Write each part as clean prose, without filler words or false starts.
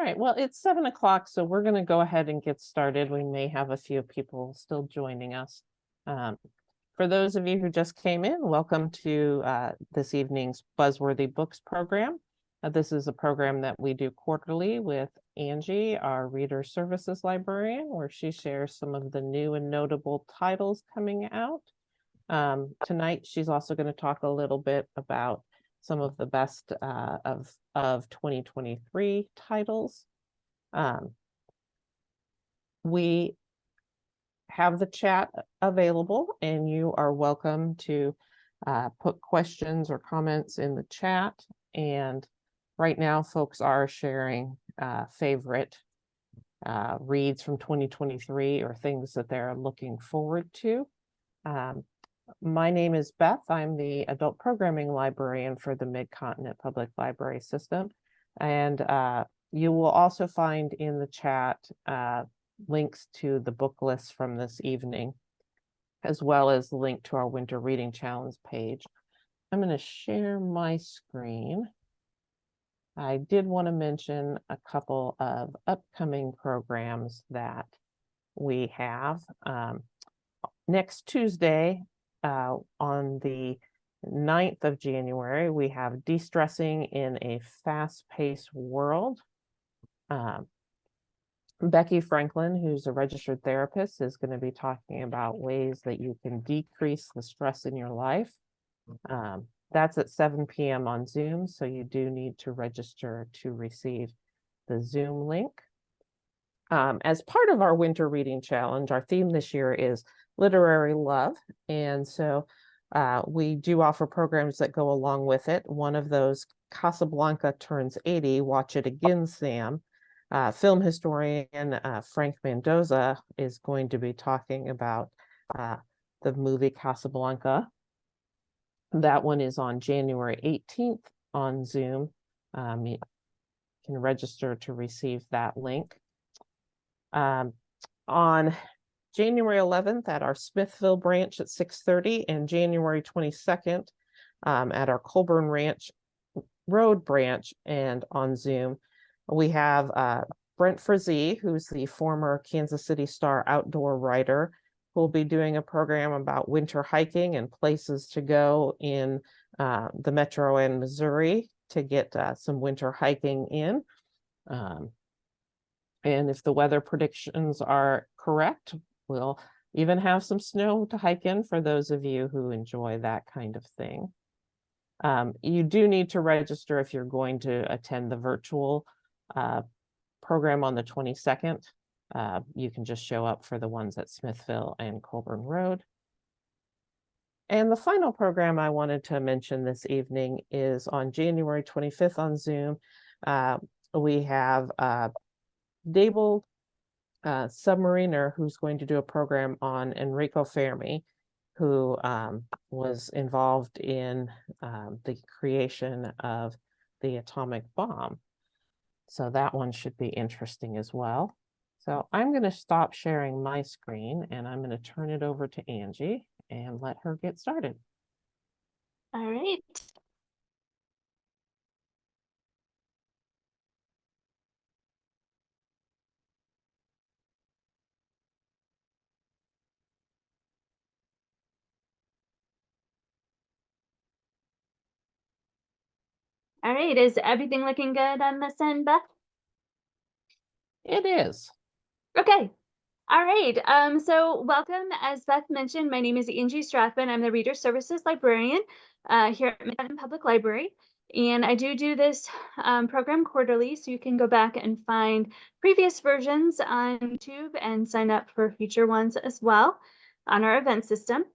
right, well, it's 7 o'clock, so we're going to go ahead and get started. We may have a few people still joining us. For those of you who just came in, welcome to this evening's Buzzworthy Books program. This is a program that we do quarterly with Angie, our Reader Services Librarian, where she shares some of the new and notable titles coming out. Tonight, she's also going to talk a little bit about some of the best of 2023 titles. We have the chat available, and you are welcome to put questions or comments in the chat. And right now, folks are sharing favorite reads from 2023 or things that they're looking forward to. My name is Beth. I'm the adult programming librarian for the Mid-Continent Public Library System. And you will also find in the chat links to the book lists from this evening, as well as the link to our Winter Reading Challenge page. I'm going to share my screen. I did want to mention a couple of upcoming programs that we have. Next Tuesday, on the 9th of January, we have De-Stressing in a Fast-Paced World. Becky Franklin, who's a registered therapist, is going to be talking about ways that you can decrease the stress in your life. That's at 7 p.m. on Zoom, so you do need to register to receive the Zoom link. As part of our Winter Reading Challenge, our theme this year is literary love, and so we do offer programs that go along with it. One of those, Casablanca Turns 80, Watch It Again, Sam. Film historian Frank Mendoza is going to be talking about the movie Casablanca. That one is on January 18th on Zoom. You can register to receive that link. On January 11th at our Smithville branch at 6:30 and January 22nd at our Colburn Ranch Road branch and on Zoom, we have Brent Frazee, who's the former Kansas City Star outdoor writer, who will be doing a program about winter hiking and places to go in the metro and Missouri to get some winter hiking in. And if the weather predictions are correct, we'll even have some snow to hike in for those of you who enjoy that kind of thing. You do need to register if you're going to attend the virtual program on the 22nd. You can just show up for the ones at Smithville and Colburn Road. And the final program I wanted to mention this evening is on January 25th on Zoom. We have Dable Submariner, who's going to do a program on Enrico Fermi, who was involved in the creation of the atomic bomb. So that one should be interesting as well. So I'm going to stop sharing my screen and I'm going to turn it over to Angie and let her get started. All right. All right, is everything looking good on this end, Beth? It is. Okay. All right. So welcome. As Beth mentioned, my name is Angie Strathman. I'm the Reader Services Librarian here at Mid-Continent Public Library. And I do this program quarterly, so you can go back and find previous versions on YouTube and sign up for future ones as well on our event system.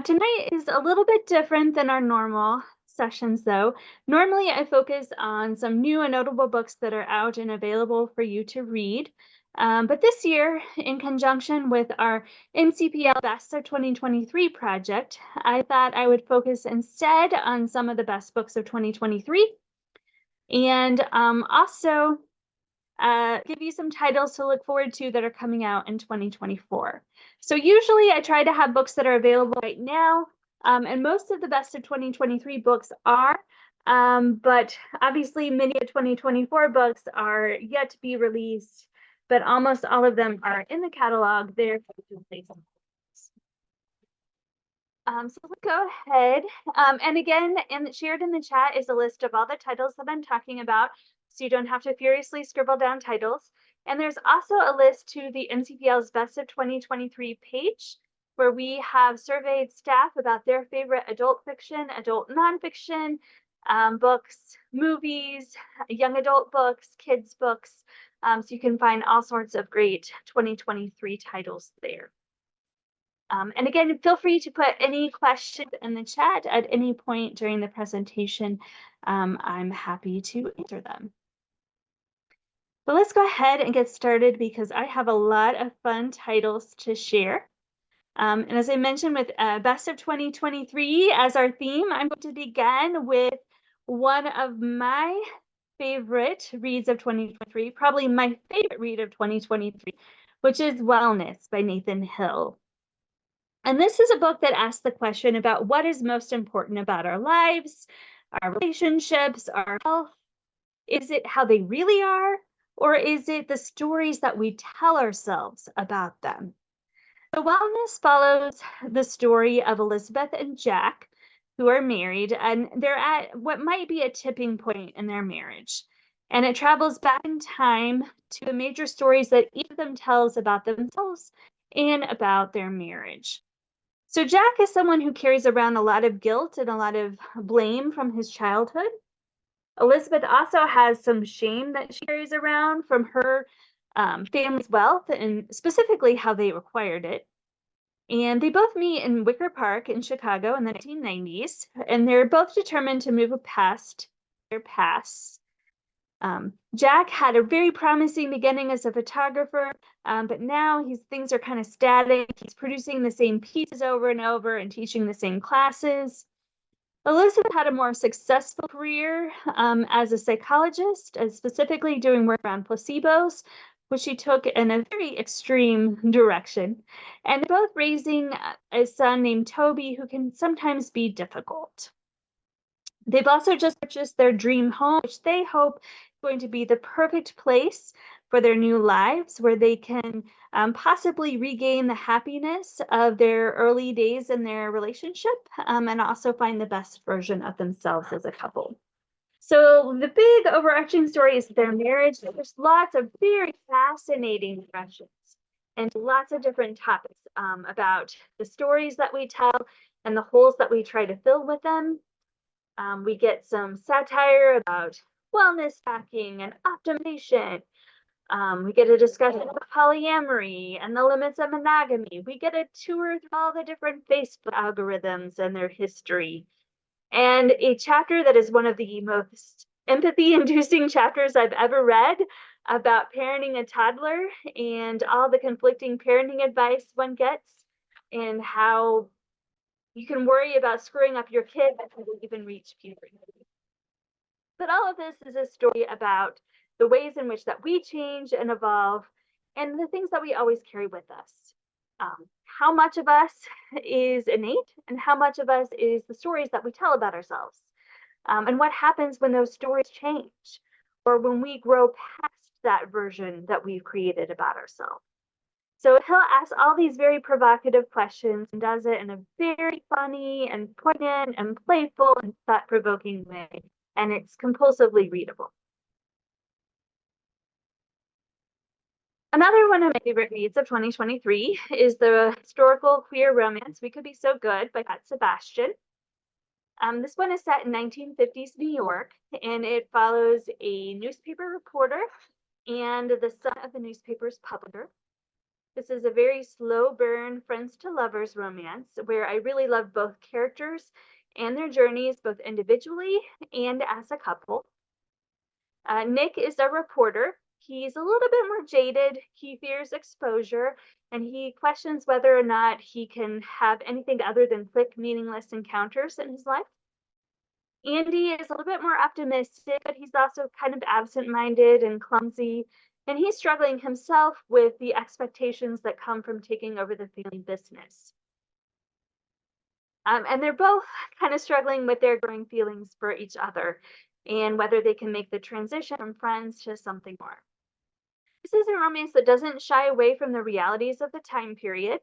Tonight is a little bit different than our normal sessions, though. Normally, I focus on some new and notable books that are out and available for you to read. But this year, in conjunction with our NCPL Best of 2023 project, I thought I would focus instead on some of the best books of 2023 and also give you some titles to look forward to that are coming out in 2024. So usually I try to have books that are available right now, and most of the Best of 2023 books are But obviously many of the 2024 books are yet to be released, but almost all of them are in the catalog there. So let's go ahead. And again, shared in the chat is a list of all the titles that I'm talking about, so you don't have to furiously scribble down titles. And there's also a list to the NCPL's Best of 2023 page, where we have surveyed staff about their favorite adult fiction, adult nonfiction, books, movies, young adult books, kids books. So you can find all sorts of great 2023 titles there. And again, feel free to put any questions in the chat at any point during the presentation. I'm happy to answer them. But let's go ahead and get started because I have a lot of fun titles to share. And as I mentioned, with Best of 2023 as our theme, I'm going to begin with one of my favorite reads of 2023, probably my favorite read of 2023, which is Wellness by Nathan Hill. And this is a book that asks the question about what is most important about our lives, our relationships, our health. Is it how they really are, or is it the stories that we tell ourselves about them? So Wellness follows the story of Elizabeth and Jack, who are married, and they're at what might be a tipping point in their marriage. And it travels back in time to the major stories that each of them tells about themselves and about their marriage. So Jack is someone who carries around a lot of guilt and a lot of blame from his childhood. Elizabeth also has some shame that she carries around from her family's wealth and specifically how they acquired it. And they both meet in Wicker Park in Chicago in the 1990s, and they're both determined to move past their past. Jack had a very promising beginning as a photographer, but now things are kind of static. He's producing the same pieces over and over and teaching the same classes. Elizabeth had a more successful career as a psychologist, specifically doing work around placebos, which she took in a very extreme direction. And they're both raising a son named Toby, who can sometimes be difficult. They've also just purchased their dream home, which they hope is going to be the perfect place for their new lives, where they can possibly regain the happiness of their early days in their relationship and also find the best version of themselves as a couple. So the big overarching story is their marriage. There's lots of very fascinating questions and lots of different topics about the stories that we tell and the holes that we try to fill with them. We get some satire about wellness hacking and optimization. We get a discussion of polyamory and the limits of monogamy. We get a tour through all the different Facebook algorithms and their history. And a chapter that is one of the most empathy-inducing chapters I've ever read about parenting a toddler and all the conflicting parenting advice one gets and how you can worry about screwing up your kid before they even reach puberty. But all of this is a story about the ways in which that we change and evolve and the things that we always carry with us. How much of us is innate and how much of us is the stories that we tell about ourselves. And what happens when those stories change or when we grow past that version that we've created about ourselves. So Hill asks all these very provocative questions and does it in a very funny and poignant and playful and thought-provoking way. And it's compulsively readable. Another one of my favorite reads of 2023 is the historical queer romance We Could Be So Good by Pat Sebastian. This one is set in 1950s New York, and it follows a newspaper reporter and the son of the newspaper's publisher. This is a very slow burn friends to lovers romance where I really love both characters and their journeys, both individually and as a couple. Nick is a reporter. He's a little bit more jaded. He fears exposure, and he questions whether or not he can have anything other than quick, meaningless encounters in his life. Andy is a little bit more optimistic, but he's also kind of absent-minded and clumsy, and he's struggling himself with the expectations that come from taking over the family business. And they're both kind of struggling with their growing feelings for each other and whether they can make the transition from friends to something more. This is a romance that doesn't shy away from the realities of the time period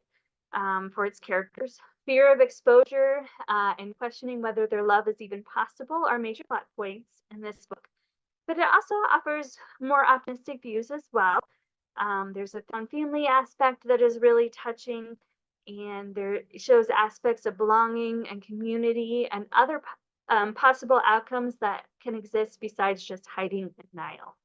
for its characters. Fear of exposure and questioning whether their love is even possible are major plot points in this book. But it also offers more optimistic views as well. There's a found family aspect that is really touching, and there shows aspects of belonging and community and other possible outcomes that can exist besides just hiding and denial.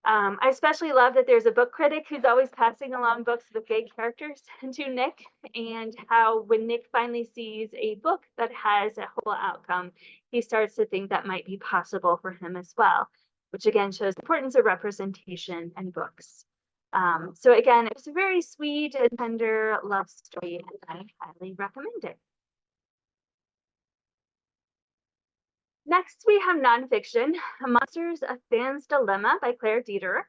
I especially love that there's a book critic who's always passing along books with gay characters to Nick, and how when Nick finally sees a book that has a whole outcome, he starts to think that might be possible for him as well, which again shows the importance of representation in books. So again, it's a very sweet and tender love story, and I highly recommend it. Next, we have nonfiction, Monsters: A Fan's Dilemma by Claire Dieter.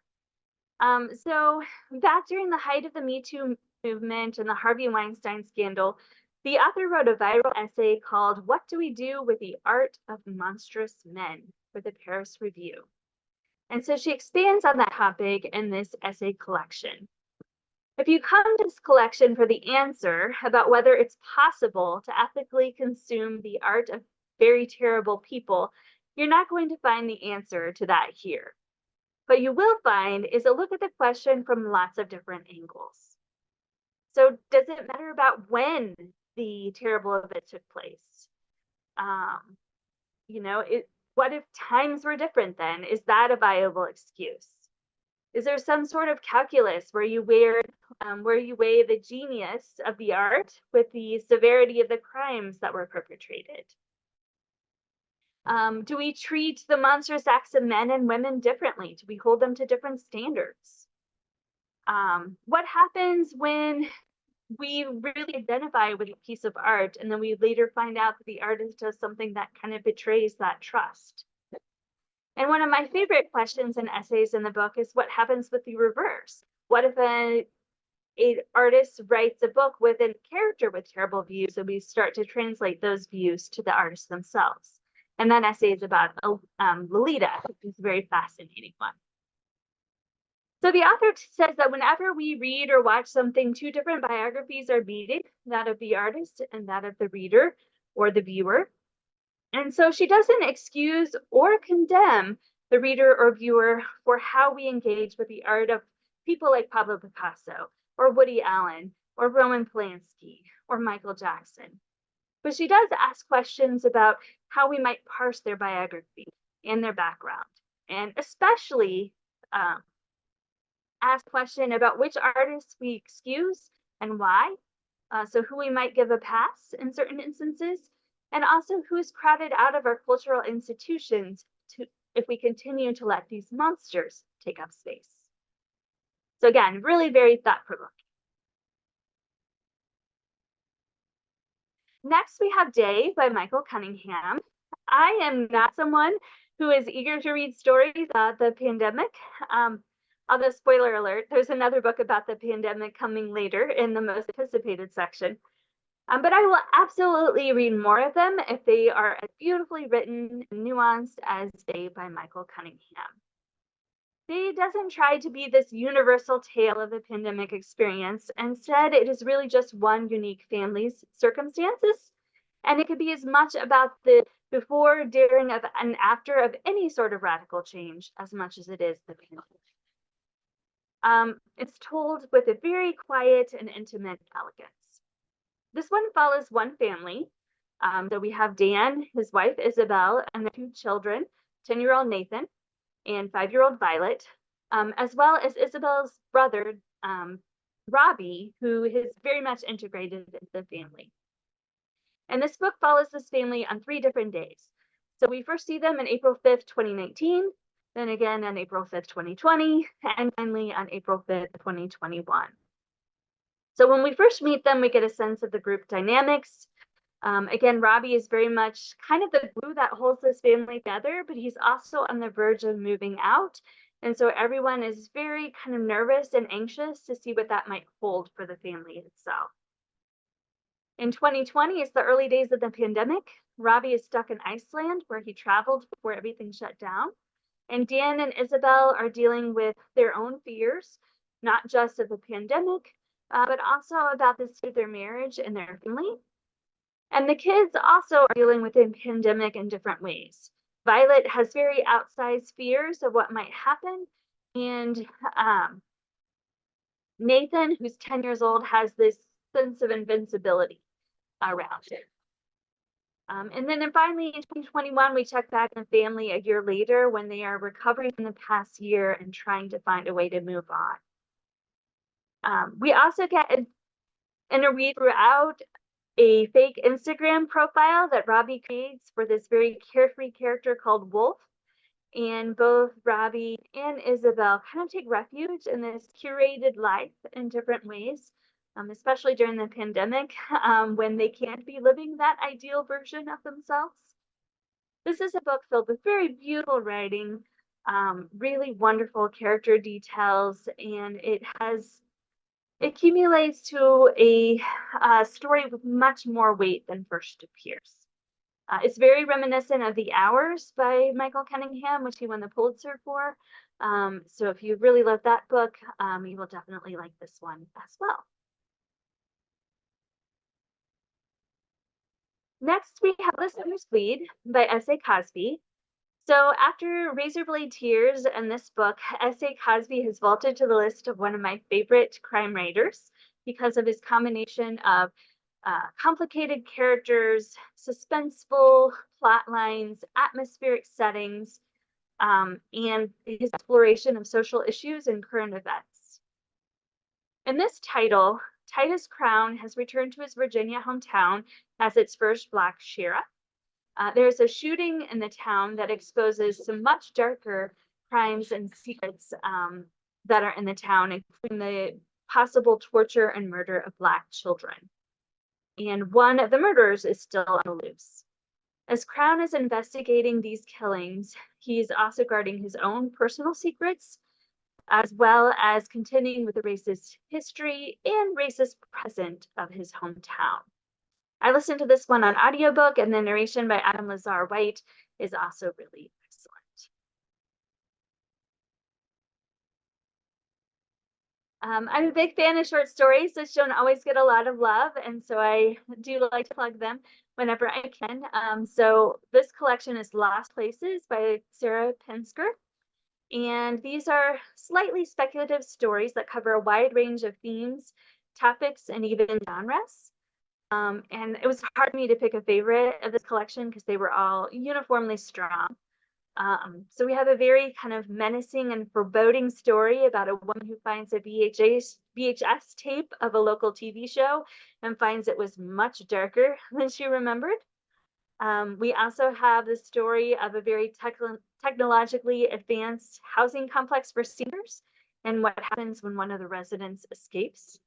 So back during the height of the Me Too movement and the Harvey Weinstein scandal, the author wrote a viral essay called "What Do We Do with the Art of Monstrous Men" for the Paris Review. And so she expands on that topic in this essay collection. If you come to this collection for the answer about whether it's possible to ethically consume the art of very terrible people, you're not going to find the answer to that here. What you will find is a look at the question from lots of different angles. So does it matter about when the terrible event took place? What if times were different then? Is that a viable excuse? Is there some sort of calculus where you weigh the genius of the art with the severity of the crimes that were perpetrated? Do we treat the monstrous acts of men and women differently? Do we hold them to different standards? What happens when we really identify with a piece of art and then we later find out that the artist does something that kind of betrays that trust? And one of my favorite questions and essays in the book is what happens with the reverse? What if an artist writes a book with a character with terrible views and we start to translate those views to the artists themselves? And that essay is about Lolita, which is a very fascinating one. So the author says that whenever we read or watch something, two different biographies are meeting, that of the artist and that of the reader or the viewer. And so she doesn't excuse or condemn the reader or viewer for how we engage with the art of people like Pablo Picasso or Woody Allen or Roman Polanski or Michael Jackson. But she does ask questions about how we might parse their biography and their background, and especially ask question about which artists we excuse and why, so who we might give a pass in certain instances, and also who's crowded out of our cultural institutions if we continue to let these monsters take up space. So again, really very thought-provoking. Next, we have Day by Michael Cunningham. I am not someone who is eager to read stories about the pandemic. Although, spoiler alert, there's another book about the pandemic coming later in the most anticipated section. But I will absolutely read more of them if they are as beautifully written and nuanced as Day by Michael Cunningham. Day doesn't try to be this universal tale of the pandemic experience. Instead, it is really just one unique family's circumstances. And it could be as much about the before, during, and after of any sort of radical change as much as it is the pandemic. It's told with a very quiet and intimate elegance. This one follows one family. So we have Dan, his wife Isabel, and their two children, 10-year-old Nathan and 5-year-old Violet, as well as Isabel's brother, Robbie, who is very much integrated into the family. And this book follows this family on 3 different days. So we first see them on April 5th, 2019, then again on April 5th, 2020, and finally on April 5th, 2021. So when we first meet them, we get a sense of the group dynamics. Again, Robbie is very much kind of the glue that holds this family together, but he's also on the verge of moving out. And so everyone is very kind of nervous and anxious to see what that might hold for the family itself. In 2020, it's the early days of the pandemic. Robbie is stuck in Iceland, where he traveled before everything shut down. And Dan and Isabel are dealing with their own fears, not just of the pandemic, but also about the state of their marriage and their family. And the kids also are dealing with the pandemic in different ways. Violet has very outsized fears of what might happen. And Nathan, who's 10 years old, has this sense of invincibility around it. And then finally, in 2021, we check back on the family a year later when they are recovering from the past year and trying to find a way to move on. We also get interweaved throughout a fake Instagram profile that Robbie creates for this very carefree character called Wolf. And both Robbie and Isabel kind of take refuge in this curated life in different ways, especially during the pandemic, when they can't be living that ideal version of themselves. This is a book filled with very beautiful writing, really wonderful character details, and it accumulates to a story with much more weight than first appears. It's very reminiscent of The Hours by Michael Cunningham, which he won the Pulitzer for. So if you really love that book, you will definitely like this one as well. Next, we have The Summer's Bleed by S.A. Cosby. So after Razorblade Tears and this book, S.A. Cosby has vaulted to the list of one of my favorite crime writers because of his combination of complicated characters, suspenseful plot lines, atmospheric settings, and his exploration of social issues and current events. In this title, Titus Crown has returned to his Virginia hometown as its first Black sheriff. There's a shooting in the town that exposes some much darker crimes and secrets that are in the town, including the possible torture and murder of Black children. And one of the murderers is still on the loose. As Crown is investigating these killings, he's also guarding his own personal secrets, as well as continuing with the racist history and racist present of his hometown. I listened to this one on audiobook, and the narration by Adam Lazar White is also really excellent. I'm a big fan of short stories, which don't always get a lot of love, and so I do like to plug them whenever I can. So this collection is Lost Places by Sarah Pinsker, and these are slightly speculative stories that cover a wide range of themes, topics, and even genres. And it was hard for me to pick a favorite of this collection because they were all uniformly strong. So we have a very kind of menacing and foreboding story about a woman who finds a VHS tape of a local TV show and finds it was much darker than she remembered. We also have the story of a very technologically advanced housing complex for seniors and what happens when one of the residents escapes.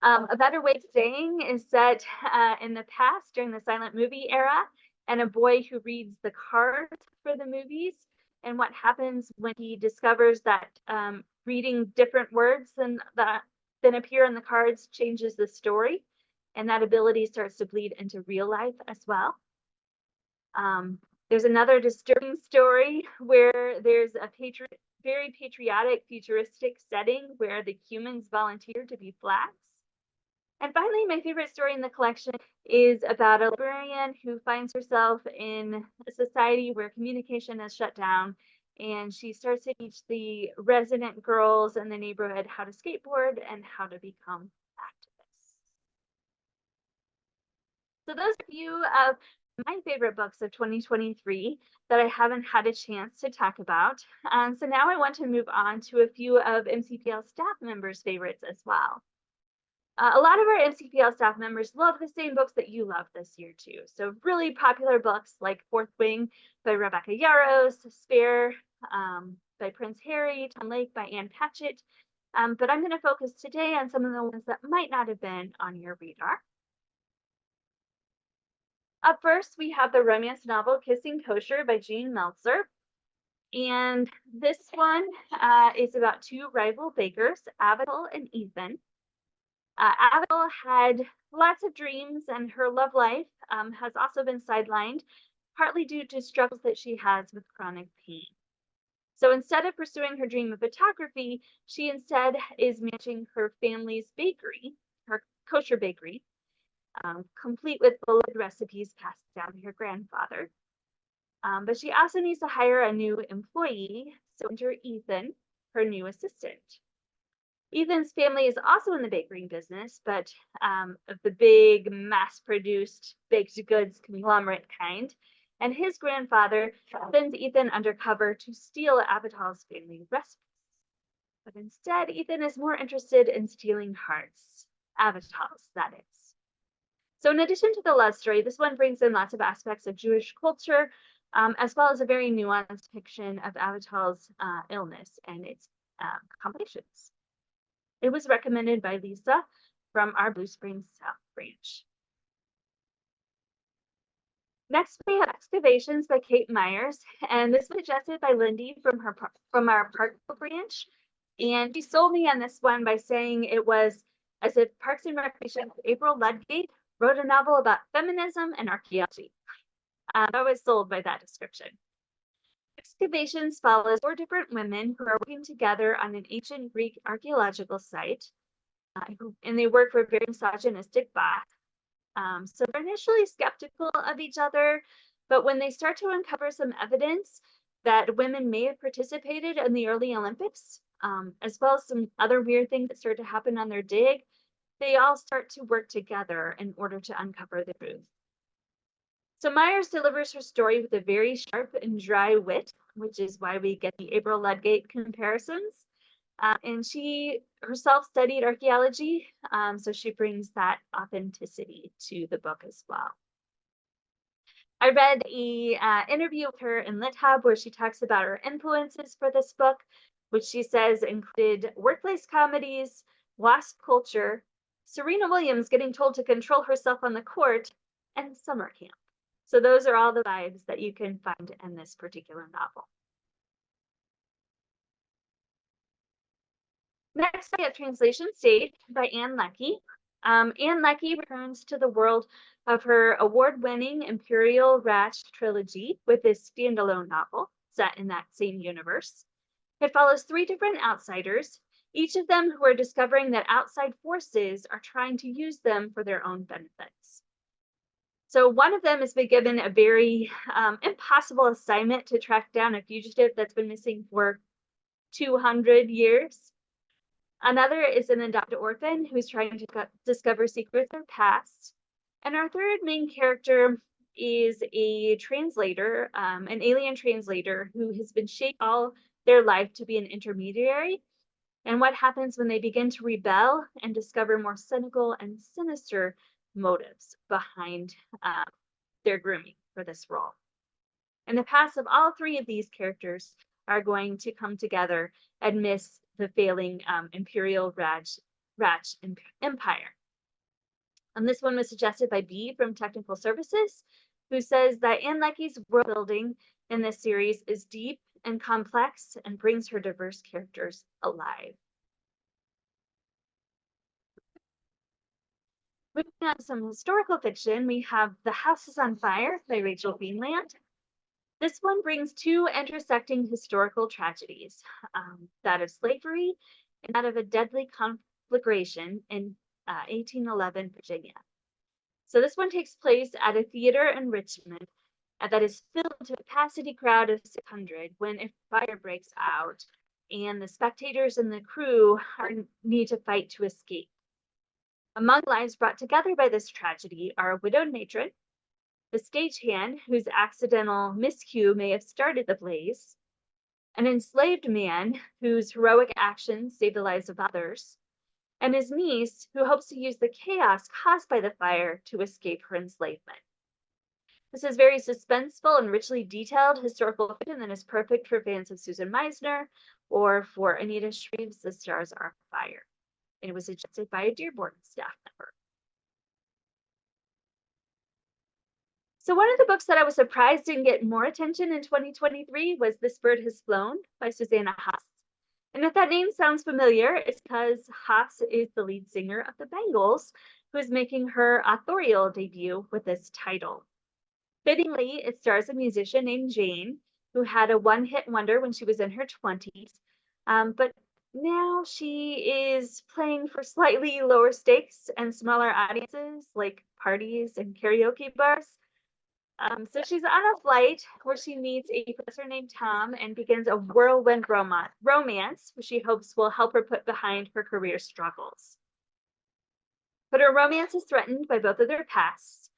A better way of saying is that in the past, during the silent movie era, and a boy who reads the cards for the movies, and what happens when he discovers that reading different words than appear on the cards changes the story, and that ability starts to bleed into real life as well. There's another disturbing story where there's a very patriotic, futuristic setting where the humans volunteer to be flags. And finally, my favorite story in the collection is about a librarian who finds herself in a society where communication is shut down, and she starts to teach the resident girls in the neighborhood how to skateboard and how to become activists. So those are a few of my favorite books of 2023 that I haven't had a chance to talk about. So now I want to move on to a few of MCPL staff members' favorites as well. A lot of our MCPL staff members love the same books that you love this year too. So really popular books like Fourth Wing by Rebecca Yarros, Spare by Prince Harry, Tom Lake by Ann Patchett. But I'm going to focus today on some of the ones that might not have been on your radar. Up first, we have the romance novel Kissing Kosher by Jean Meltzer. And this one is about two rival bakers, Abigail and Ethan. Abigail had lots of dreams, and her love life has also been sidelined, partly due to struggles that she has with chronic pain. So instead of pursuing her dream of photography, she instead is managing her family's bakery, her kosher bakery, complete with beloved recipes passed down to her grandfather. But she also needs to hire a new employee, so enter Ethan, her new assistant. Ethan's family is also in the bakery business, but of the big mass-produced baked goods conglomerate kind. And his grandfather sends Ethan undercover to steal Avital's family recipes. But instead, Ethan is more interested in stealing hearts. Avital's, that is. So in addition to the love story, this one brings in lots of aspects of Jewish culture, as well as a very nuanced depiction of Avital's illness and its complications. It was recommended by Lisa from our Blue Springs South branch. Next, we have Excavations by Kate Myers, and this was suggested by Lindy from our Parkville branch. And she sold me on this one by saying it was as if Parks and Recreation April Ludgate wrote a novel about feminism and archaeology. I was sold by that description. Excavations follows 4 different women who are working together on an ancient Greek archaeological site, and they work for a very misogynistic boss. So they're initially skeptical of each other, but when they start to uncover some evidence that women may have participated in the early Olympics, as well as some other weird things that start to happen on their dig, they all start to work together in order to uncover the truth. So Myers delivers her story with a very sharp and dry wit, which is why we get the April Ludgate comparisons. And she herself studied archaeology, so she brings that authenticity to the book as well. I read an interview with her in Lit Hub where she talks about her influences for this book, which she says included workplace comedies, WASP culture, Serena Williams getting told to control herself on the court, and summer camp. So those are all the vibes that you can find in this particular novel. Next, we have Translation Stage by Ann Leckie. Ann Leckie returns to the world of her award-winning Imperial Ratch trilogy with this standalone novel set in that same universe. It follows 3 different outsiders, each of them who are discovering that outside forces are trying to use them for their own benefits. So one of them has been given a very impossible assignment to track down a fugitive that's been missing for 200 years. Another is an adopted orphan who's trying to discover secrets of her past. And our third main character is a translator, an alien translator who has been shaped all their life to be an intermediary. And what happens when they begin to rebel and discover more cynical and sinister motives behind their grooming for this role. And the paths of all 3 of these characters are going to come together amidst the failing Imperial Ratch Empire. And this one was suggested by B from Technical Services, who says that Ann Leckie's world building in this series is deep and complex and brings her diverse characters alive. Moving on to some historical fiction, we have The House is on Fire by Rachel Greenland. This one brings 2 intersecting historical tragedies, that of slavery and that of a deadly conflagration in 1811 Virginia. So this one takes place at a theater in Richmond that is filled to a capacity crowd of 600 when a fire breaks out and the spectators and the crew need to fight to escape. Among lives brought together by this tragedy are a widowed matron, the stagehand whose accidental miscue may have started the blaze, an enslaved man whose heroic actions saved the lives of others, and his niece who hopes to use the chaos caused by the fire to escape her enslavement. This is very suspenseful and richly detailed historical fiction that is perfect for fans of Susan Meisner or for Anita Shreve's The Stars Are Fire. It was suggested by a Dearborn staff member. So one of the books that I was surprised didn't get more attention in 2023 was This Bird Has Flown by Susanna Haas. And if that name sounds familiar, it's because Haas is the lead singer of the Bangles, who is making her authorial debut with this title. Fittingly, it stars a musician named Jane, who had a one-hit wonder when she was in her 20s, but now she is playing for slightly lower stakes and smaller audiences, like parties and karaoke bars. So she's on a flight where she meets a professor named Tom and begins a whirlwind romance, which she hopes will help her put behind her career struggles. But her romance is threatened by both of their pasts.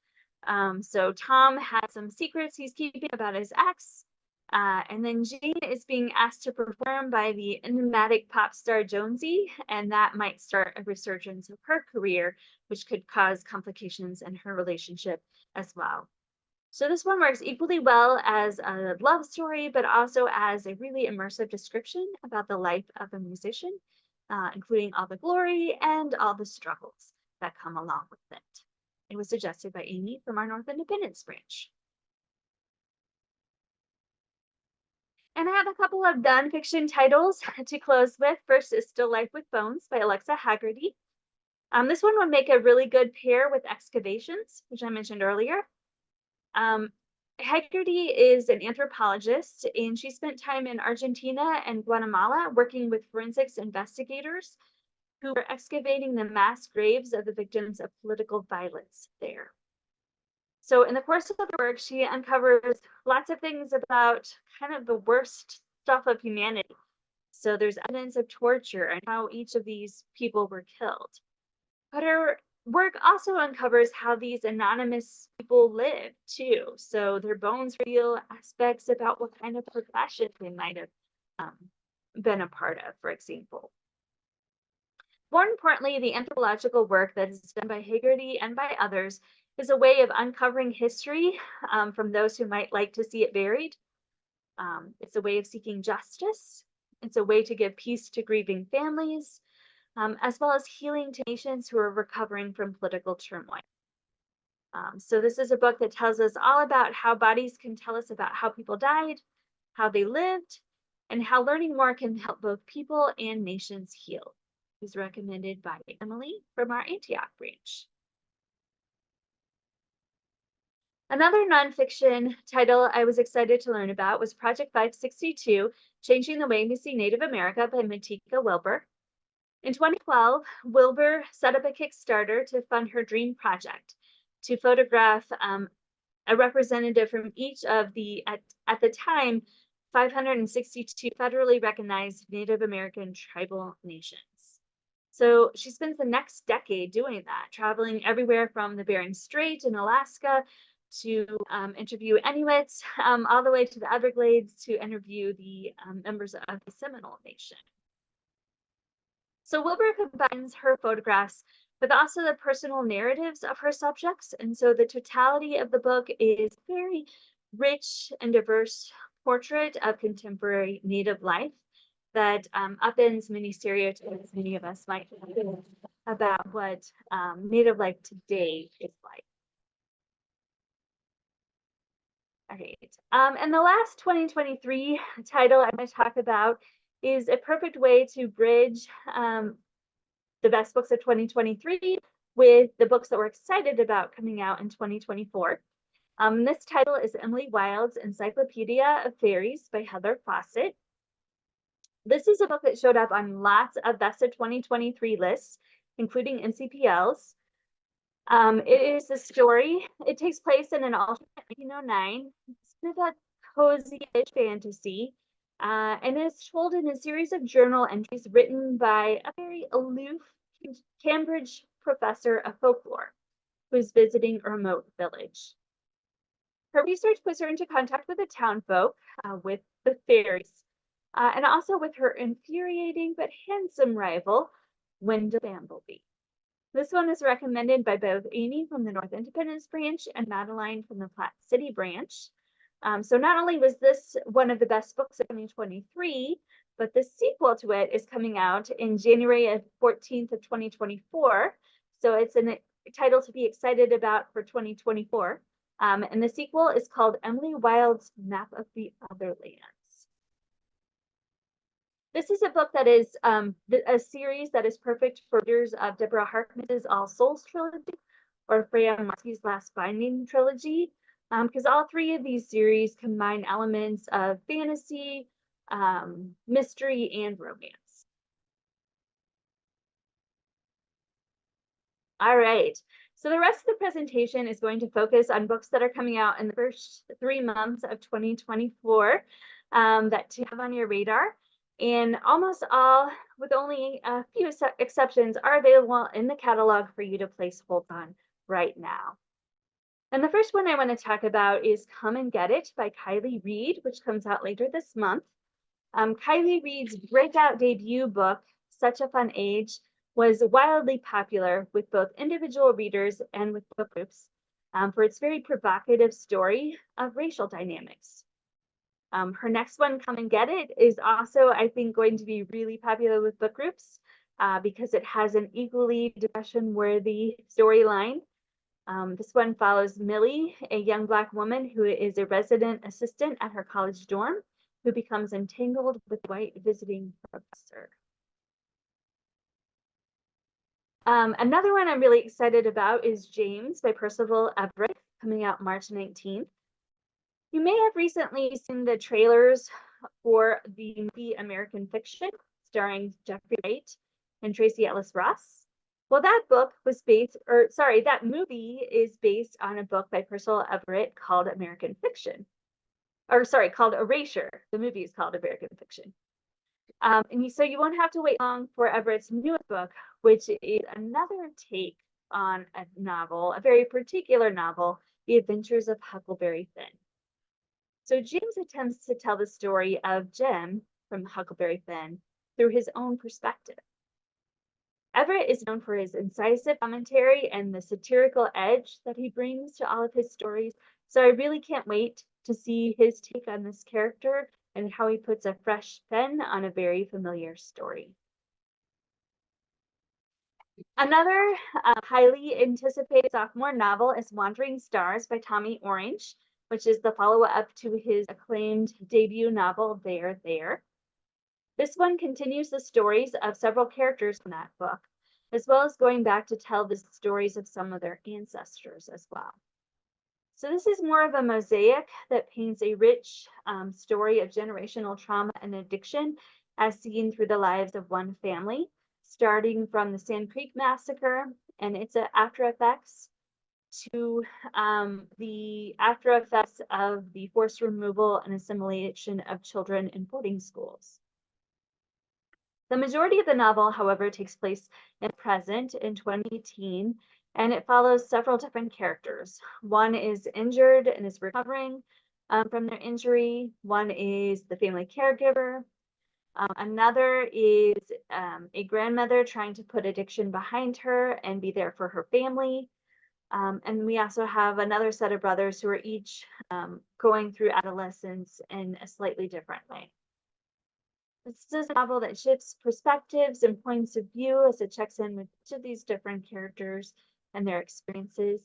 So Tom has some secrets he's keeping about his ex, and then Jane is being asked to perform by the enigmatic pop star Jonesy, and that might start a resurgence of her career, which could cause complications in her relationship as well. So this one works equally well as a love story, but also as a really immersive description about the life of a musician, including all the glory and all the struggles that come along with it. It was suggested by Amy from our North Independence branch. And I have a couple of nonfiction titles to close with. First is Still Life with Bones by Alexa Haggerty. This one would make a really good pair with Excavations, which I mentioned earlier. Haggerty is an anthropologist, and she spent time in Argentina and Guatemala working with forensics investigators who were excavating the mass graves of the victims of political violence there. So in the course of the work, she uncovers lots of things about kind of the worst stuff of humanity. So there's evidence of torture and how each of these people were killed. But her work also uncovers how these anonymous people live too. So their bones reveal aspects about what kind of profession they might have been a part of, for example. More importantly, the anthropological work that is done by Haggerty and by others is a way of uncovering history from those who might like to see it buried. It's a way of seeking justice. It's a way to give peace to grieving families, as well as healing to nations who are recovering from political turmoil. So this is a book that tells us all about how bodies can tell us about how people died, how they lived, and how learning more can help both people and nations heal. It was recommended by Emily from our Antioch branch. Another nonfiction title I was excited to learn about was Project 562, Changing the Way We See Native America by Matika Wilbur. In 2012, Wilbur set up a Kickstarter to fund her dream project to photograph a representative from each of the, at the time, 562 federally recognized Native American tribal nations. So she spends the next decade doing that, traveling everywhere from the Bering Strait in Alaska to interview Inuits, all the way to the Everglades to interview the members of the Seminole Nation. So Wilbur combines her photographs with also the personal narratives of her subjects. And so the totality of the book is very rich and diverse portrait of contemporary Native life that upends many stereotypes many of us might have about what Native life today is like. All right. And the last 2023 title I'm going to talk about is a perfect way to bridge the best books of 2023 with the books that we're excited about coming out in 2024. This title is Emily Wilde's Encyclopedia of Fairies by Heather Fawcett. This is a book that showed up on lots of best of 2023 lists, including NCPL's. It is a story. It takes place in an alternate 1909. It's kind of a cozy-ish fantasy. And it's told in a series of journal entries written by a very aloof Cambridge professor of folklore who's visiting a remote village. Her research puts her into contact with the townfolk, with the fairies, and also with her infuriating but handsome rival, Wendell Bamblebee. This one is recommended by both Amy from the North Independence branch and Madeline from the Platte City branch. So not only was this one of the best books of 2023, but the sequel to it is coming out in January 14th of 2024. So it's a title to be excited about for 2024. And the sequel is called Emily Wilde's Map of the Other Lands. This is a book that is a series that is perfect for readers of Deborah Harkness's All Souls trilogy or Freya Marsky's Last Binding trilogy, because all three of these series combine elements of fantasy, mystery, and romance. All right. So the rest of the presentation is going to focus on books that are coming out in the first 3 months of 2024 that you have on your radar. And almost all, with only a few exceptions, are available in the catalog for you to place holds on right now. And the first one I want to talk about is Come and Get It by Kylie Reed, which comes out later this month. Kylie Reed's breakout debut book, Such a Fun Age, was wildly popular with both individual readers and with book groups for its very provocative story of racial dynamics. Her next one, Come and Get It, is also, I think, going to be really popular with book groups because it has an equally discussion-worthy storyline. This one follows Millie, a young Black woman who is a resident assistant at her college dorm, who becomes entangled with a white visiting professor. Another one I'm really excited about is James by Percival Everett, coming out March 19th. You may have recently seen the trailers for the movie American Fiction, starring Jeffrey Wright and Tracy Ellis Ross. Well, that movie is based on a book by Percival Everett called American Fiction. Called Erasure. The movie is called American Fiction. So you won't have to wait long for Everett's newest book, which is another take on a novel, a very particular novel, The Adventures of Huckleberry Finn. So James attempts to tell the story of Jem from Huckleberry Finn through his own perspective. Everett is known for his incisive commentary and the satirical edge that he brings to all of his stories, so I really can't wait to see his take on this character and how he puts a fresh spin on a very familiar story. Another highly anticipated sophomore novel is Wandering Stars by Tommy Orange, which is the follow-up to his acclaimed debut novel, There. This one continues the stories of several characters from that book, as well as going back to tell the stories of some of their ancestors as well. So this is more of a mosaic that paints a rich story of generational trauma and addiction as seen through the lives of one family, starting from the Sand Creek Massacre and its after effects to the after effects of the forced removal and assimilation of children in boarding schools. The majority of the novel, however, takes place in the present in 2018, and it follows several different characters. One is injured and is recovering from their injury. One is the family caregiver. Another is a grandmother trying to put addiction behind her and be there for her family. And we also have another set of brothers who are each going through adolescence in a slightly different way. This is a novel that shifts perspectives and points of view as it checks in with each of these different characters and their experiences.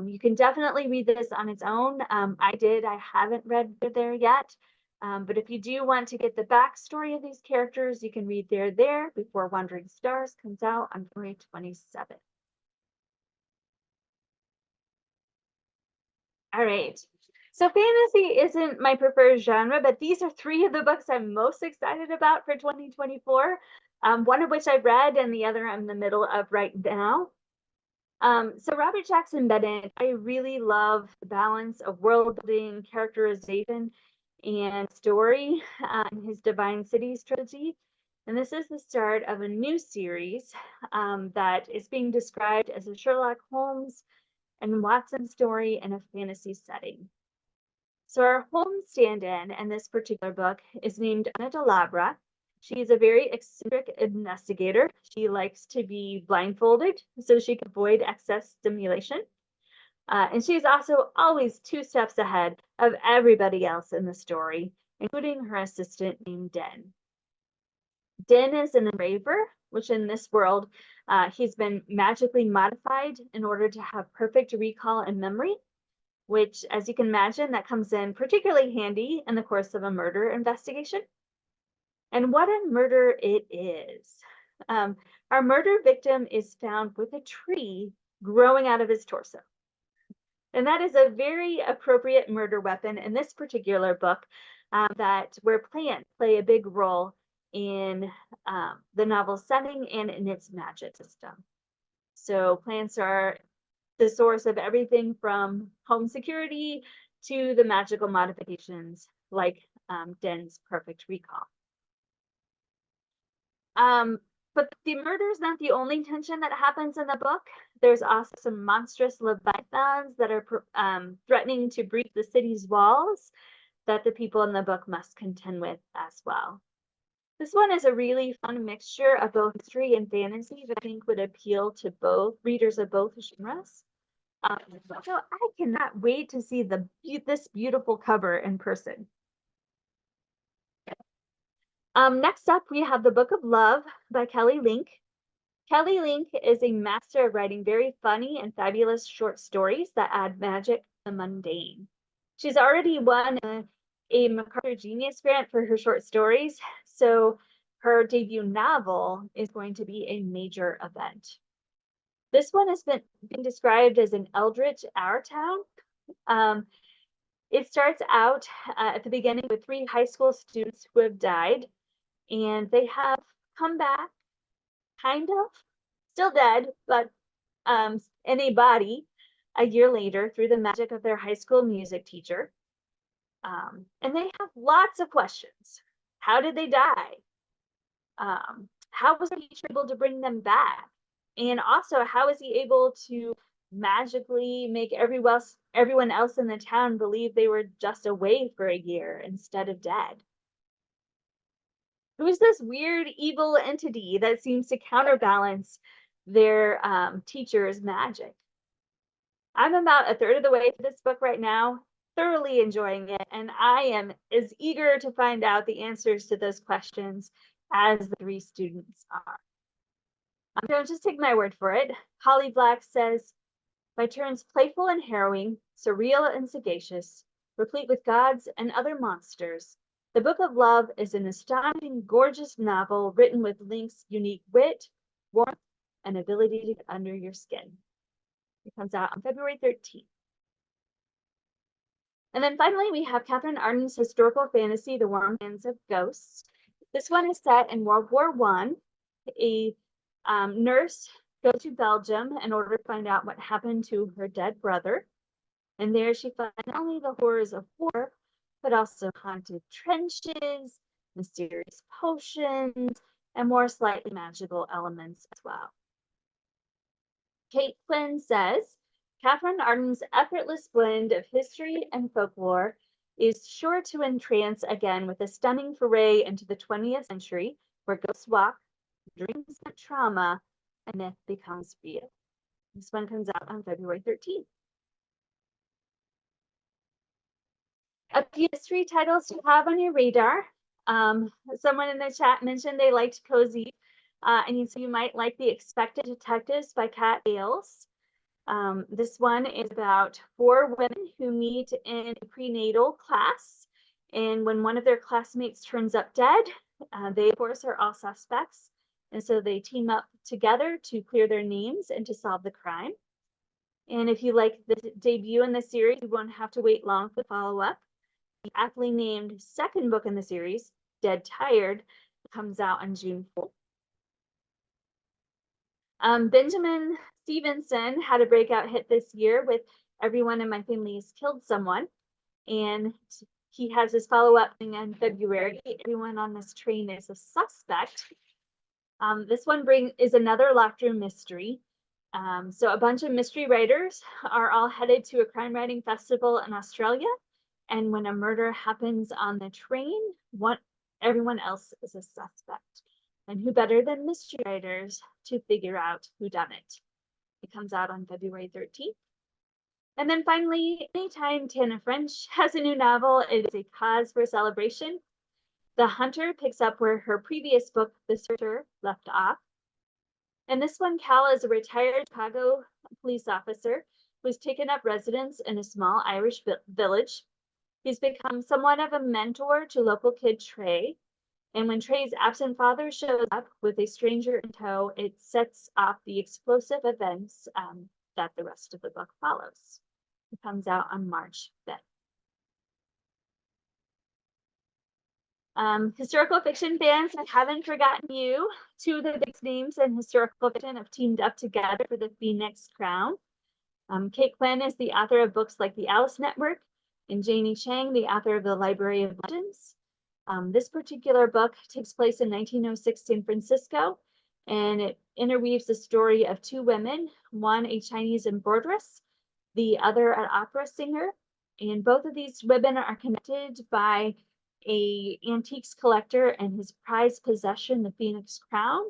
You can definitely read this on its own. I haven't read There yet. But if you do want to get the backstory of these characters, you can read There before Wandering Stars comes out on February 27th. All right. So fantasy isn't my preferred genre, but these are three of the books I'm most excited about for 2024. One of which I've read and the other I'm in the middle of right now. So Robert Jackson Bennett, I really love the balance of world building, characterization, and story in his Divine Cities trilogy. And this is the start of a new series that is being described as a Sherlock Holmes and Watson story in a fantasy setting. So our Holmes stand-in in this particular book is named Anna Delabra. She's a very eccentric investigator. She likes to be blindfolded so she can avoid excess stimulation. And she's also always 2 steps ahead of everybody else in the story, including her assistant named Den. Den is an engraver, which in this world, he's been magically modified in order to have perfect recall and memory, which, as you can imagine, that comes in particularly handy in the course of a murder investigation. And what a murder it is. Um, our murder victim is found with a tree growing out of his torso. And that is a very appropriate murder weapon in this particular book, that where plants play a big role in the novel's setting and in its magic system. So plants are the source of everything from home security to the magical modifications like Den's perfect recall. But the murder is not the only tension that happens in the book. There's also some monstrous leviathans that are threatening to breach the city's walls that the people in the book must contend with as well. This one is a really fun mixture of both history and fantasy that I think would appeal to both readers of both genres. So I cannot wait to see this beautiful cover in person. Next up, we have The Book of Love by Kelly Link. Kelly Link is a master of writing very funny and fabulous short stories that add magic to the mundane. She's already won a MacArthur Genius Grant for her short stories, so her debut novel is going to be a major event. This one has been described as an eldritch our town. It starts out at the beginning with 3 high school students who have died, and they have come back, kind of, still dead, but in a body a year later through the magic of their high school music teacher. And they have lots of questions. How did they die? How was the teacher able to bring them back? And also, how is he able to magically make everyone else in the town believe they were just away for a year instead of dead? Who's this weird evil entity that seems to counterbalance their teacher's magic? I'm about a third of the way to this book right now, thoroughly enjoying it, and I am as eager to find out the answers to those questions as the 3 students are. Don't just take my word for it. Holly Black says, by turns playful and harrowing, surreal and sagacious, replete with gods and other monsters, The Book of Love is an astonishing, gorgeous novel written with Link's unique wit, warmth, and ability to get under your skin. It comes out on February 13th. And then finally, we have Catherine Arden's historical fantasy, The Warm Hands of Ghosts. This one is set in World War I. A nurse goes to Belgium in order to find out what happened to her dead brother. And there she finds not only the horrors of war, but also haunted trenches, mysterious potions, and more slightly magical elements as well. Kate Quinn says, Catherine Arden's effortless blend of history and folklore is sure to entrance again with a stunning foray into the 20th century, where ghosts walk, dreams and trauma, and myth becomes real. This one comes out on February 13th. A few history titles to have on your radar. Someone in the chat mentioned they liked Cozy, and so you might like The Expected Detectives by Kat Ailes. This one is about 4 women who meet in a prenatal class, and when one of their classmates turns up dead, they of course are all suspects, and so they team up together to clear their names and to solve the crime. And if you like the debut in the series, you won't have to wait long for follow-up. The aptly named second book in the series, Dead Tired, comes out on June 4th. Benjamin Stevenson had a breakout hit this year with Everyone in My Family Has Killed Someone, and he has his follow-up in February, Everyone on This Train is a Suspect. This one is another locked room mystery. So a bunch of mystery writers are all headed to a crime writing festival in Australia, and when a murder happens on the train, everyone else is a suspect. And who better than mystery writers to figure out who done it? It comes out on February 13th. And then finally, anytime Tana French has a new novel, it is a cause for celebration. The Hunter picks up where her previous book, The Searcher, left off. And this one, Cal is a retired Chicago police officer who's taken up residence in a small Irish village. He's become somewhat of a mentor to local kid Trey, And when Trey's absent father shows up with a stranger in tow, it sets off the explosive events that the rest of the book follows. It comes out on March 5th. Historical fiction fans, I haven't forgotten you. Two of the big names in historical fiction have teamed up together for the Phoenix Crown. Kate Quinn is the author of books like The Alice Network, and Janie Chang, the author of The Library of Legends. This particular book takes place in 1906 San Francisco, and it interweaves the story of two women, one a Chinese embroideress, the other an opera singer, and both of these women are connected by a antiques collector and his prized possession, the Phoenix Crown,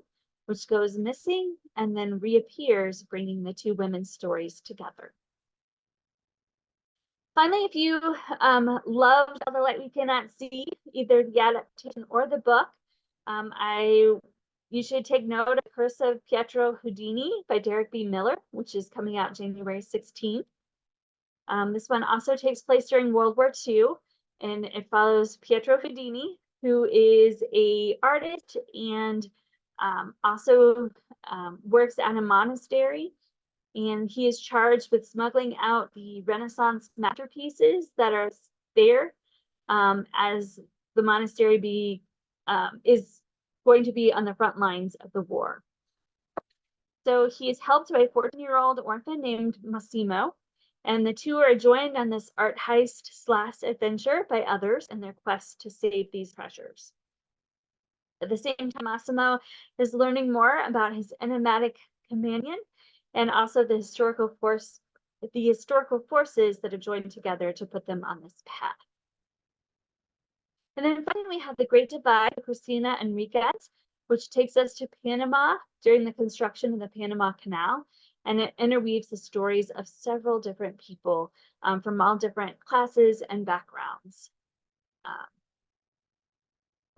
which goes missing and then reappears, bringing the two women's stories together. Finally, if you loved All the Light We Cannot See, either the adaptation or the book, you should take note of Curse of Pietro Houdini by Derek B. Miller, which is coming out January 16th. This one also takes place during World War II, and it follows Pietro Houdini, who is an artist and also works at a monastery. And he is charged with smuggling out the Renaissance masterpieces that are there, as the monastery is going to be on the front lines of the war. So he is helped by a 14-year-old orphan named Massimo, and the two are joined on this art heist / adventure by others in their quest to save these treasures. At the same time, Massimo is learning more about his enigmatic companion and also the historical forces that have joined together to put them on this path. And then finally, we have The Great Divide by Cristina Enriquez, which takes us to Panama during the construction of the Panama Canal, and it interweaves the stories of several different people from all different classes and backgrounds.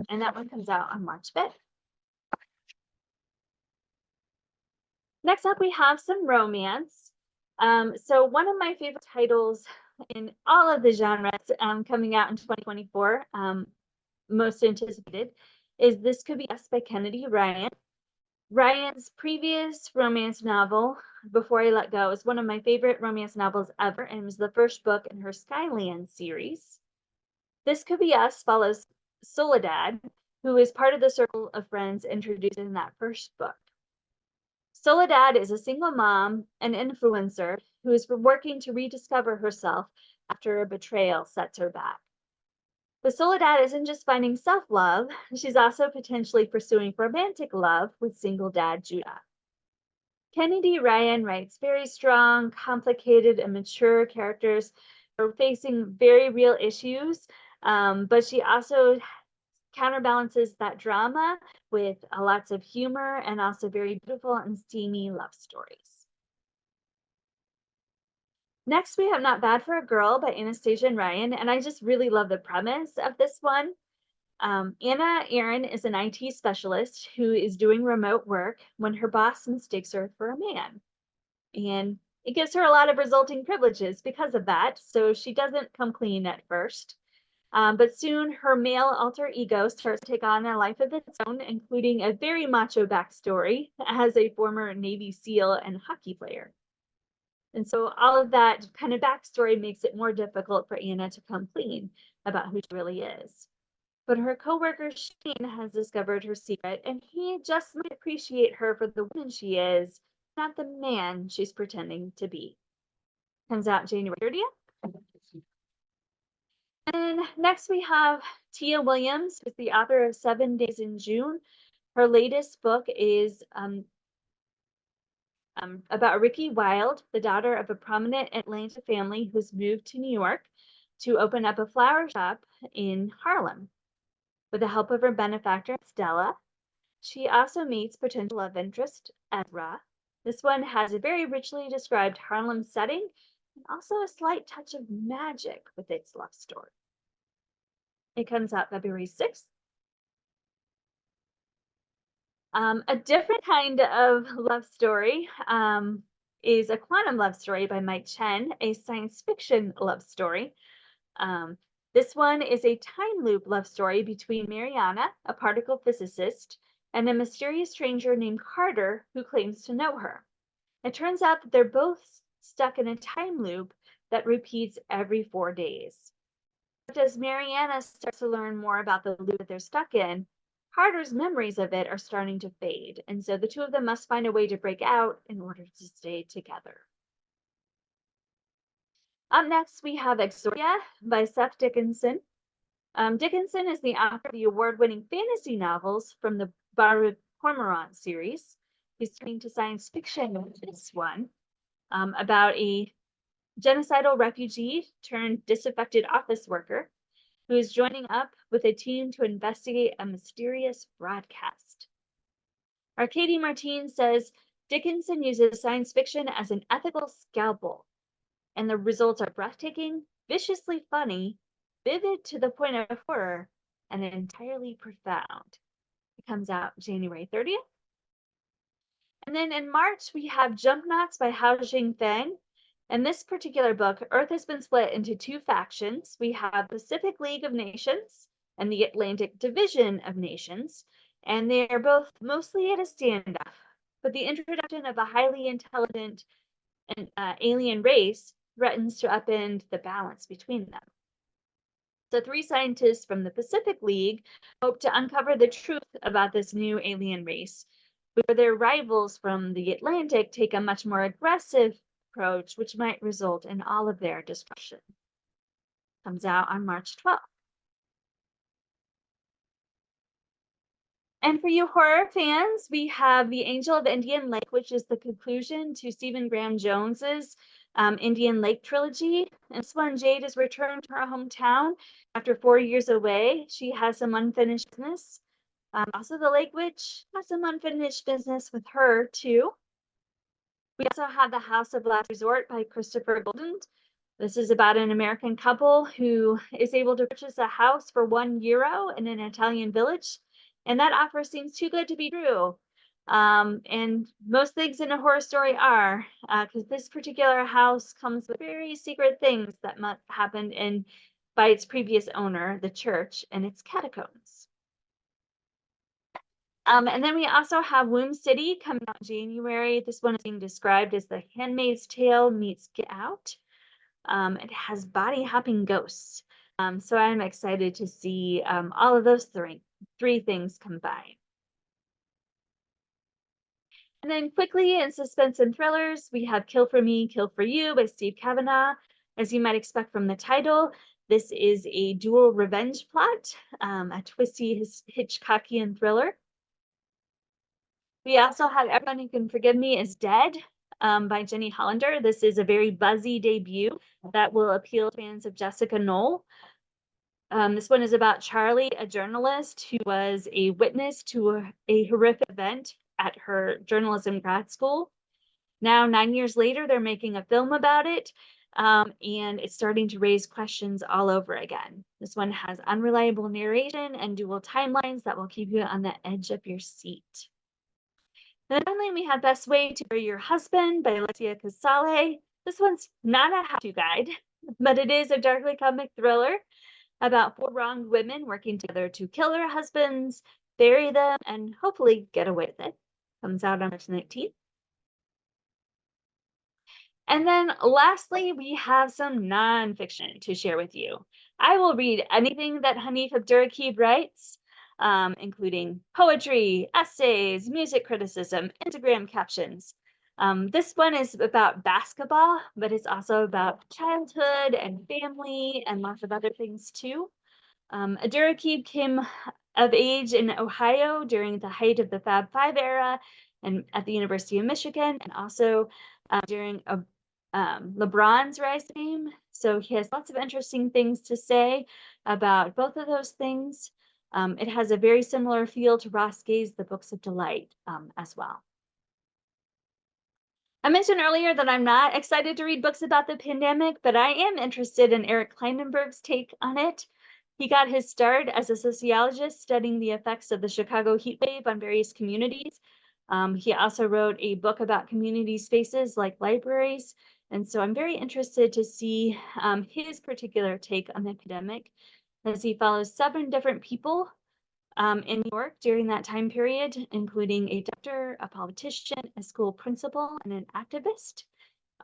And that one comes out on March 5th. Next up, we have some romance. So one of my favorite titles in all of the genres coming out in 2024, most anticipated, is This Could Be Us by Kennedy Ryan. Ryan's previous romance novel, Before I Let Go, is one of my favorite romance novels ever, and was the first book in her Skyland series. This Could Be Us follows Soledad, who is part of the circle of friends introduced in that first book. Soledad is a single mom and influencer who is working to rediscover herself after a betrayal sets her back. But Soledad isn't just finding self-love, she's also potentially pursuing romantic love with single dad Judah. Kennedy Ryan writes very strong, complicated, and mature characters who are facing very real issues, but she also counterbalances that drama with lots of humor and also very beautiful and steamy love stories. Next, we have Not Bad for a Girl by Anastasia and Ryan, and I just really love the premise of this one. Anna Aaron is an IT specialist who is doing remote work when her boss mistakes her for a man. And it gives her a lot of resulting privileges because of that, so she doesn't come clean at first. But soon her male alter ego starts to take on a life of its own, including a very macho backstory as a former Navy SEAL and hockey player. And so all of that kind of backstory makes it more difficult for Anna to come clean about who she really is. But her coworker Shane has discovered her secret, and he just might appreciate her for the woman she is, not the man she's pretending to be. Comes out January 30th. And next we have Tia Williams, who's the author of 7 Days in June. Her latest book is about Ricky Wilde, the daughter of a prominent Atlanta family who's moved to New York to open up a flower shop in Harlem. With the help of her benefactor, Stella, she also meets potential love interest, Ezra. This one has a very richly described Harlem setting and also a slight touch of magic with its love story. It comes out February 6th. A different kind of love story is A Quantum Love Story by Mike Chen, a science fiction love story. This one is a time loop love story between Mariana, a particle physicist, and a mysterious stranger named Carter who claims to know her. It turns out that they're both stuck in a time loop that repeats every 4 days. But as Mariana starts to learn more about the loop that they're stuck in, Carter's memories of it are starting to fade, and so the two of them must find a way to break out in order to stay together. Up next, we have Exordia by Seth Dickinson. Dickinson is the author of the award-winning fantasy novels from the Barwood Cormorant series. He's turning to science fiction with this one about a genocidal refugee turned disaffected office worker who is joining up with a team to investigate a mysterious broadcast. Arcady Martin says Dickinson uses science fiction as an ethical scalpel, and the results are breathtaking, viciously funny, vivid to the point of horror, and entirely profound. It comes out January 30th. And then in March, we have Jump Knots by Hao Jing Feng. In this particular book, Earth has been split into two factions. We have Pacific League of Nations and the Atlantic Division of Nations, and they are both mostly at a standoff. But the introduction of a highly intelligent and alien race threatens to upend the balance between them. So 3 scientists from the Pacific League hope to uncover the truth about this new alien race, where their rivals from the Atlantic take a much more aggressive approach, which might result in all of their destruction. Comes out on March 12th. And for you horror fans, we have The Angel of Indian Lake, which is the conclusion to Stephen Graham Jones's Indian Lake trilogy. And this one, Jade is returned to her hometown after 4 years away. She has some unfinished business. Also, the Lake Witch has some unfinished business with her, too. We also have The House of Last Resort by Christopher Golden. This is about an American couple who is able to purchase a house for €1 in an Italian village. And that offer seems too good to be true. And most things in a horror story are, because this particular house comes with very secret things that must happen by its previous owner, the church, and its catacombs. And then we also have Womb City coming out in January. This one is being described as The Handmaid's Tale meets Get Out. It has body hopping ghosts. So I'm excited to see all of those three things combined. And then quickly in suspense and thrillers, we have Kill for Me, Kill for You by Steve Kavanaugh. As you might expect from the title, this is a dual revenge plot, a twisty Hitchcockian thriller. We also have Everyone Who Can Forgive Me Is Dead by Jenny Hollander. This is a very buzzy debut that will appeal to fans of Jessica Knoll. This one is about Charlie, a journalist who was a witness to a horrific event at her journalism grad school. Now, 9 years later, they're making a film about it, and it's starting to raise questions all over again. This one has unreliable narration and dual timelines that will keep you on the edge of your seat. And then finally, we have Best Way to Bury Your Husband by Alexia Casale. This one's not a how-to guide, but it is a darkly comic thriller about 4 wronged women working together to kill their husbands, bury them, and hopefully get away with it. Comes out on March 19th. And then lastly, we have some nonfiction to share with you. I will read anything that Hanif Abdurraqib writes, including poetry, essays, music criticism, Instagram captions. This one is about basketball, but it's also about childhood and family and lots of other things too. Abdurraqib came of age in Ohio during the height of the Fab Five era and at the University of Michigan, and also during LeBron's rise to fame. So he has lots of interesting things to say about both of those things. It has a very similar feel to Ross Gay's The Books of Delight as well. I mentioned earlier that I'm not excited to read books about the pandemic, but I am interested in Eric Kleinenberg's take on it. He got his start as a sociologist studying the effects of the Chicago heat wave on various communities. He also wrote a book about community spaces like libraries, And so I'm very interested to see his particular take on the pandemic, as he follows 7 different people in New York during that time period, including a doctor, a politician, a school principal, and an activist,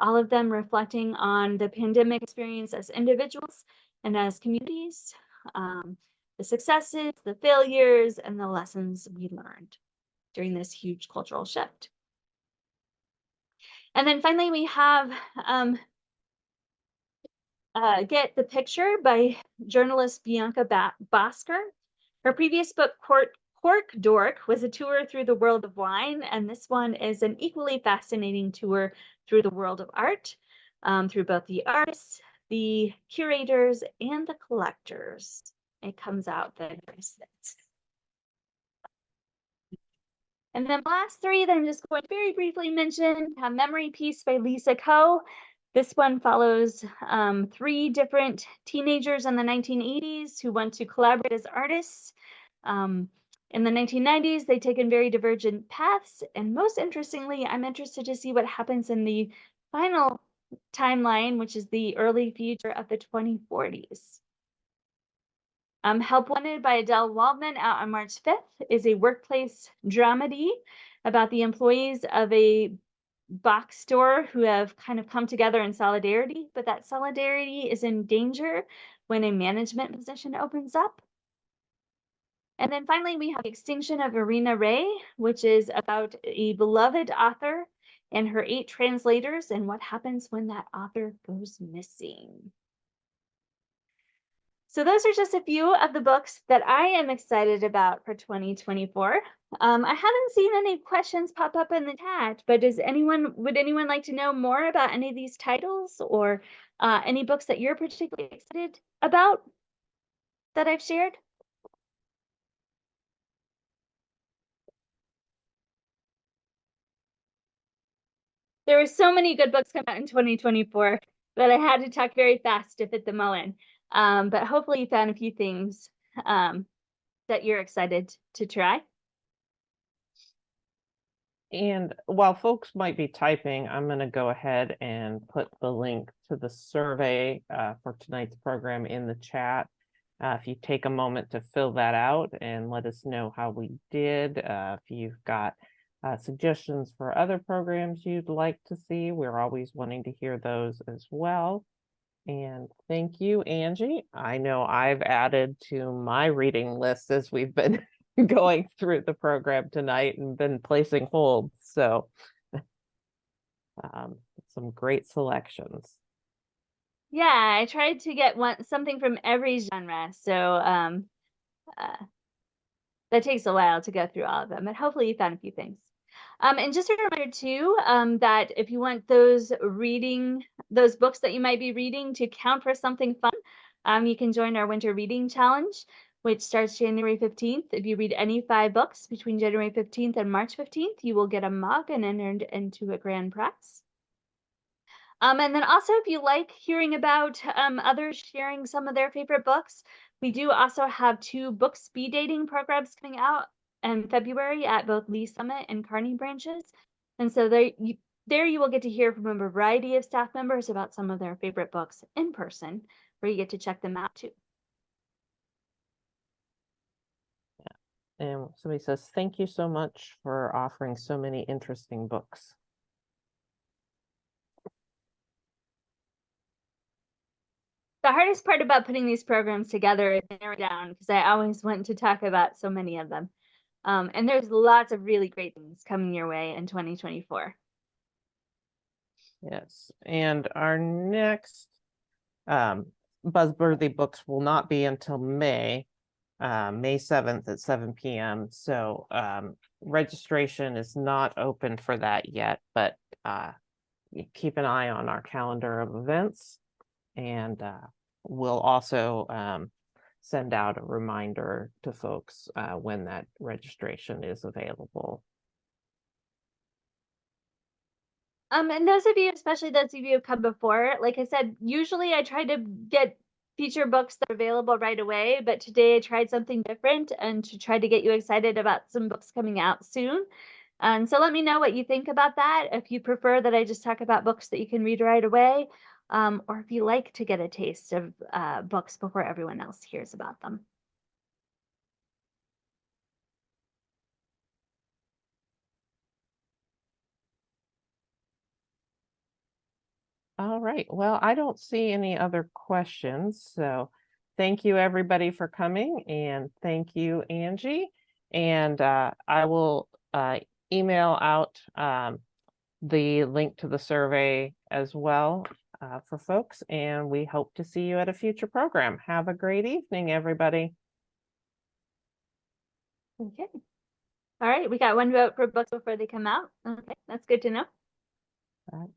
all of them reflecting on the pandemic experience as individuals and as communities, the successes, the failures, and the lessons we learned during this huge cultural shift. And then finally, we have Get the Picture by journalist Bianca Bosker. Her previous book, Cork Dork, was a tour through the world of wine, and this one is an equally fascinating tour through the world of art, through both the artists, the curators, and the collectors. It comes out February 6th. And then the last 3 that I'm just going to very briefly mention, Memory Piece by Lisa Coe. This one follows 3 different teenagers in the 1980s who want to collaborate as artists. In the 1990s, they've taken very divergent paths. And most interestingly, I'm interested to see what happens in the final timeline, which is the early future of the 2040s. Help Wanted by Adele Waldman, out on March 5th, is a workplace dramedy about the employees of a box store who have kind of come together in solidarity, but that solidarity is in danger when a management position opens up. And then finally, we have The Extinction of Irina Ray, which is about a beloved author and her 8 translators and what happens when that author goes missing. So those are just a few of the books that I am excited about for 2024. I haven't seen any questions pop up in the chat, but would anyone like to know more about any of these titles, or any books that you're particularly excited about that I've shared? There were so many good books come out in 2024 that I had to talk very fast to fit them all in. But hopefully you found a few things that you're excited to try. And while folks might be typing, I'm going to go ahead and put the link to the survey for tonight's program in the chat. If you take a moment to fill that out and let us know how we did, if you've got suggestions for other programs you'd like to see, we're always wanting to hear those as well. And thank you, Angie. I know I've added to my reading list as we've been going through the program tonight and been placing holds. So some great selections. Yeah, I tried to get something from every genre. So that takes a while to go through all of them, but hopefully you found a few things. And just a reminder too, that if you want those books that you might be reading to count for something fun, you can join our winter reading challenge, which starts January 15th. If you read any 5 books between January 15th and March 15th, you will get a mug and entered into a grand prize. And then also, if you like hearing about others sharing some of their favorite books, we do also have 2 book speed dating programs coming out in February at both Lee Summit and Kearney branches. And so there you will get to hear from a variety of staff members about some of their favorite books in person, where you get to check them out too. Yeah. And somebody says, thank you so much for offering so many interesting books. The hardest part about putting these programs together is narrowing down, because I always want to talk about so many of them. And there's lots of really great things coming your way in 2024. Yes, and our next Buzzworthy books will not be until May 7th at 7 p.m. So registration is not open for that yet, but keep an eye on our calendar of events, and we'll also send out a reminder to folks when that registration is available. And those of you, especially those of you who've come before, like I said, usually I try to get feature books that are available right away, but today I tried something different and to try to get you excited about some books coming out soon. And so let me know what you think about that. If you prefer that I just talk about books that you can read right away, or if you like to get a taste of books before everyone else hears about them. All right. Well, I don't see any other questions. So thank you everybody for coming, and thank you, Angie. And I will email out the link to the survey as well for folks. And we hope to see you at a future program. Have a great evening, everybody. Okay. All right. We got one vote for books before they come out. Okay. That's good to know. All right.